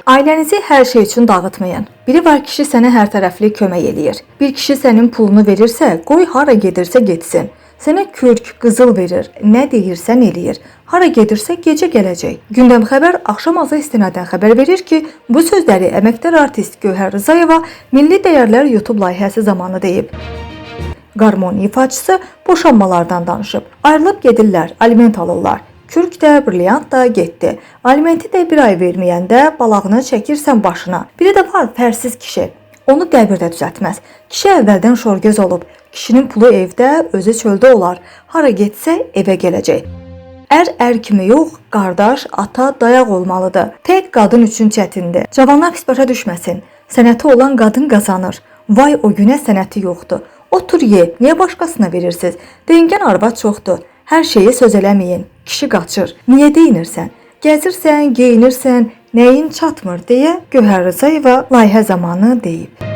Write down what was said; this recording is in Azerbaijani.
Ailənizi hər şey üçün dağıtmayın. Biri var kişi sənə hər tərəfli kömək eləyir. Bir kişi sənin pulunu verirsə, qoy hara gedirsə getsin. Sənə kürk, qızıl verir, nə deyirsən eləyir. Hara gedirsə gecə gələcək. Gündəm xəbər axşam azı istinadən xəbər verir ki, bu sözləri əməkdar artist Gövhər Rzayeva Milli Dəyərlər YouTube layihəsi zamanı deyib. Qarmon ifaçısı boşanmalardan danışıb. Ayrılıb gedirlər, aliment alırlar. Kürk də, brilyant da getdi. Alimenti də bir ay verməyəndə balağını çəkirsən başına. Biri də var fərsiz kişi. Onu qəbirdə düzəltməz. Kişi əvvəldən şorgöz olub. Kişinin pulu evdə, özü çöldə olar. Hara getsə evə gələcək. Ər kimi yox, qardaş, ata, dayaq olmalıdır. Tək qadın üçün çətindir. Cavanlar pis başa düşməsin. Sənəti olan qadın qazanır. Vay o günə sənəti yoxdur. Otur ye, niyə başqasına verirsiniz? Deyingən arvad çoxdur. Hər şeyi söz eləməyin. Kişi qaçır. Niyə deyinirsən? Gəzirsən, geyinirsən, nəyin çatmır deyə Gövhər Rzayeva layihə zamanı deyib.